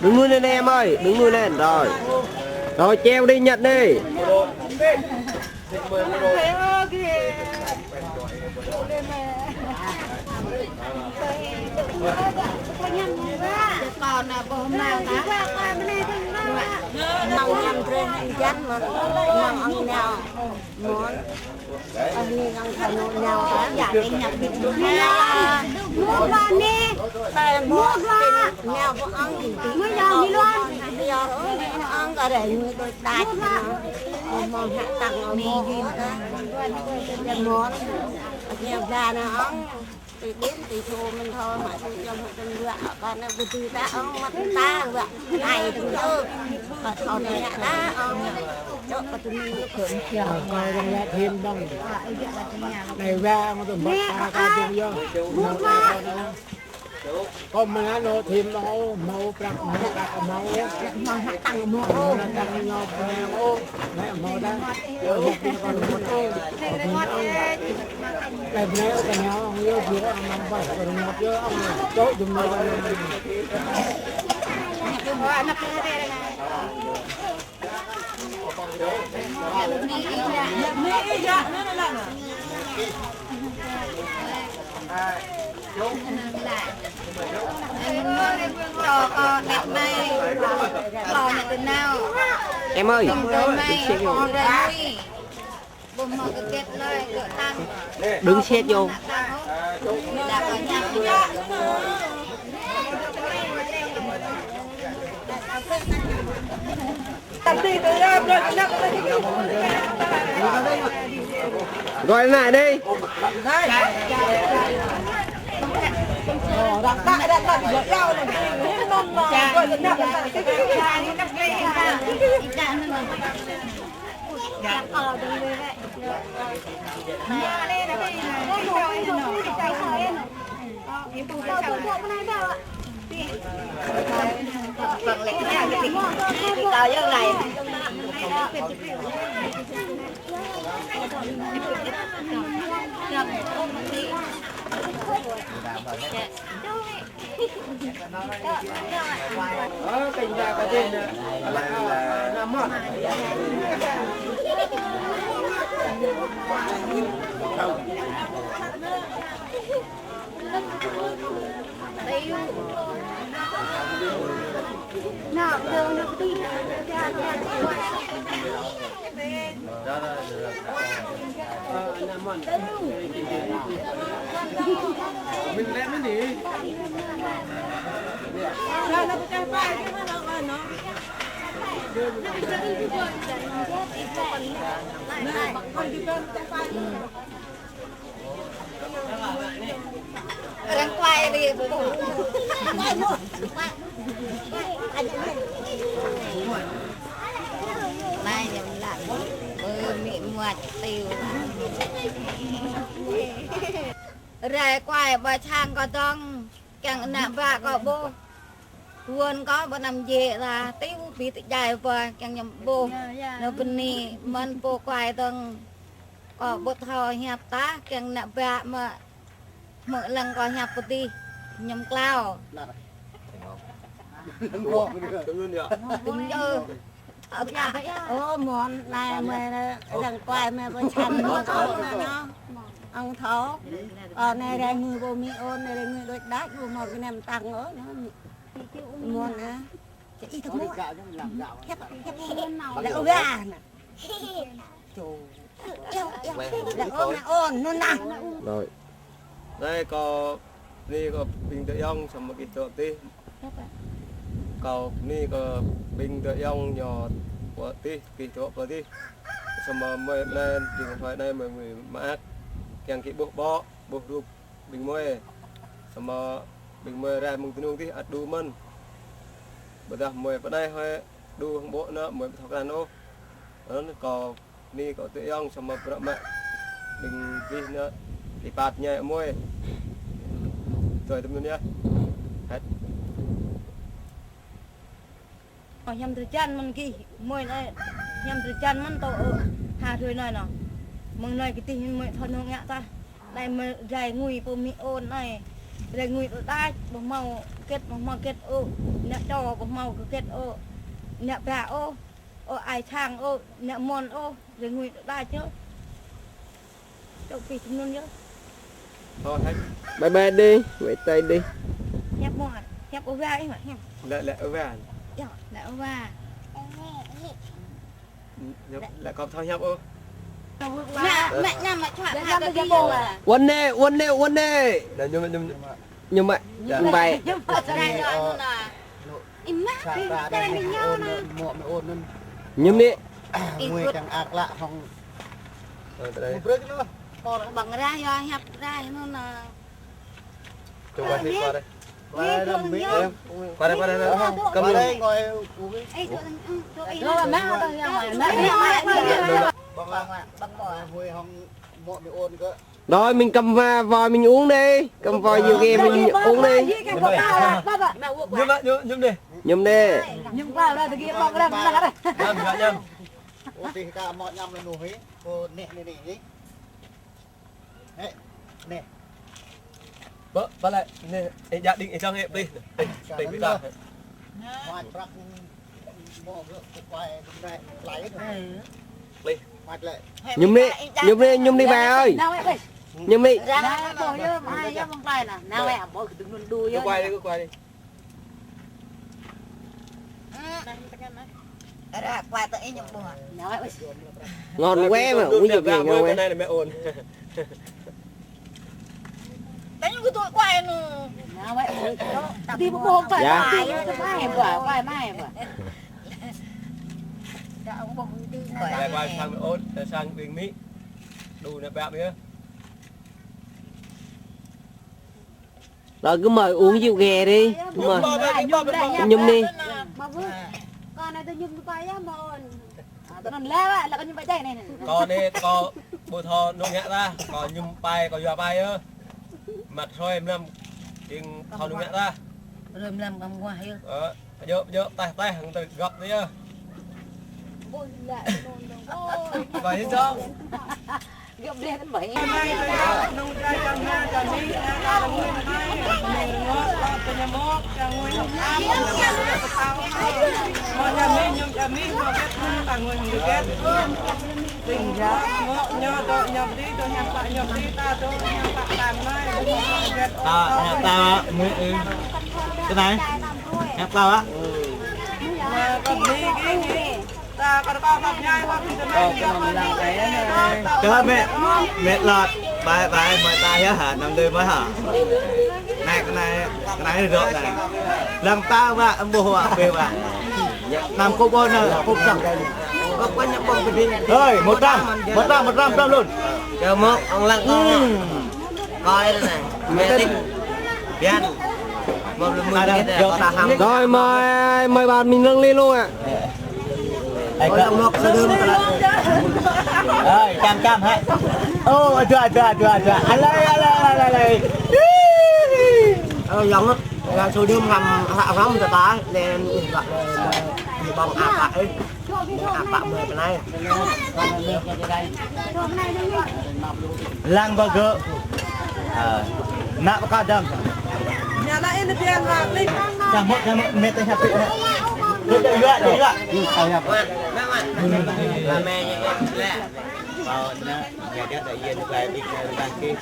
Đứng nuôi lên em ơi, đứng nuôi lên rồi. Rồi treo đi, nhận đi. Còn hôm nào nấu nhầm trên chăn mà nằm ăn nhau món ăn đi ăn phải nấu nhau cả dạ đi nhập thịt mua ra nè mua ra nhau có ăn gì mới giờ đi luôn giờ đó ăn cả để người tôi đái món hạ tặng món gì đó món nhiều ra nó ăn thì đến thì thua mình thôi mà tôi cho một trăm vợ con nó vừa từ ta ông mắt ta vợ này từng chưa mà thằng này đã ông cho mà tôi mình khởi chiều coi đang là thêm đông này ra mà tôi mất ta chung vô con mình ăn thêm máu máu bạc máu hạ tăng màu nó tăng nhau ô mẹ máu đó rồi một bên còn một ô đây này cái nhau ông yêu gì ông nằm phải rồi một chứ ông chỗ dùng người cho con đẹp này lò nhà từ nào Em ơi, đứng xét vô. Gọi lại đi. đặt vợ nhau là hết non mà gọi là nắp cái đừng về vậy mà đây là cái em phụ sao tôi thuộc này sao ạ bằng lệ cái cao như này Cảnh ra cái tên là Nam Mọt. nào đường được đi Mình lẽ mới đi. nó có cái phải cái nó đang quay đi sạch tiêu rải quài bà chàng có tông càng nạm bạ có bố vườn có bà nằm dễ là tiêu bị tự dài và càng nhầm bố nó bên này mình bố quài tông có bố thò hẹp tá càng nạm bạ mà mỗi lần có hẹp một tí nhầm cao tính như món này mà lần quay mà bên chăn nó thấu nó ông thấu này đây người vô mi ôn này đây người đôi đá vô một cái nem tăng nữa món á ít thôi khép đậu gà nè đậu ôn nó nè rồi đây có đi có bình tự dông xong một cái tượng tí cầu ni có bình tự dông nhỏ của tí kỳ chỗ của tí xong mà mới lên thì không phải đây mà người mát càng kỹ buộc bó buộc rụp bình môi xong mà bình môi ra mừng tin tí ắt đu mân bây giờ mười bên đây hơi đu không bộ nữa mười thọc đàn ô nó có ni có tự dông xong mà bữa mẹ bình tí nữa thì bạt nhẹ môi rồi tụi mình nhé hết nhầm từ chân mình kì môi này nhầm từ chân mình tổ hà rồi này nọ mừng này cái tình mới thon không ngã ta đây mà dài ngùi po mi ôn này dài ngùi ở ta bằng màu kết ô nè đỏ bằng màu kết ô nè bạ ô ai chàng ô nè mòn ô dài ngùi ở ta chứ đâu kỳ chúng luôn nhớ thôi hết bye bye đi vậy tay đi nhấp mòn nhấp ô ga ấy mà nhấp lại ở về lại ô ga lại còn thôi nhấp ô mẹ nhà mà chọn hai cái gì à quên nè nhưng mà nhưng bài nhưng đi người chẳng ác lạ không bằng ra do hẹp ra nó là chụp qua đi qua đây qua đây biết em qua đây cầm đây ngồi nó má tao ra ngoài bằng bỏ hồi không mọ bị ôn cơ rồi mình cầm vòi mình uống đi cầm vòi nhiều ghê mình uống đi nhâm đi nhưng vào đây thì kia bọc ra đây nhâm thì cả mọi nhâm là nụ hí cô nè nè bắt lại nè dạ định trong hệ đi tỉnh bị ra ngoài rắc mọ vợ quay đây lấy đi mặt lại nhâm đi bà ơi nhâm đi ra tôi chứ hai chứ không phải nè nào em bỏ từng luôn đuôi cứ quay đi ra quay tới nhầm buồn ngon quá mà uống được gì ngon quá này là mẹ ồn cái tôi quay nữa nào vậy đi một hôm phải quay mai quay sang mẹ ồn sang bình mỹ đủ là bẹp nữa rồi cứ mời uống rượu ghè đi mời nhâm đi con này tôi nhung quay á mà tôi làm leo á là con nhung phải chạy này còn đây có bồ thò nông nhẹ ra còn nhung bay còn dò bay ơ mặt thôi em làm chừng thò nông nhẹ ra rồi làm cầm ngoài dơ tay hàng từ gọt đấy ơ vậy hết chưa gặp lên đến 7 nông trai trong nhà cho đi ra là nguyên hai mình ngó lo từ nhà mốt cho nguyên học am mọi nhà mình nhung nhà mình họ kết thân là người được kết tình giá ngó nhau tôi nhập đi tôi nhập đi ta tôi nhập bạn làm mai nhập ta mới cái này nhập tao á mà còn đi cái ta còn có gặp nhau qua thì cái mẹ lọt bài mời ta nhá hả năm đêm mới hả này cái này được này làm tao và ông bố ạ về bạn làm cô bôn là cô chẳng có quan nhập bông đi ơi 100 luôn chờ một ông lăng coi đây này mẹ thích bien một rồi mời bạn mình nâng lên luôn ạ anh có một sơ đơn Rồi, cam hả? Ô, chưa. Alay. Giống lắm. Là số đêm ngầm hạ gắm cho ta nên gọi là bằng ạp bạ ấy. Ạp bạ 10 cái này. Lang burger. Nak pakai dam. Nyalain di pian lah, Lik. Jangan mete happy. Juga. Là mẹ như em lẹ. Vào nhà đất đại diện lại đi đăng ký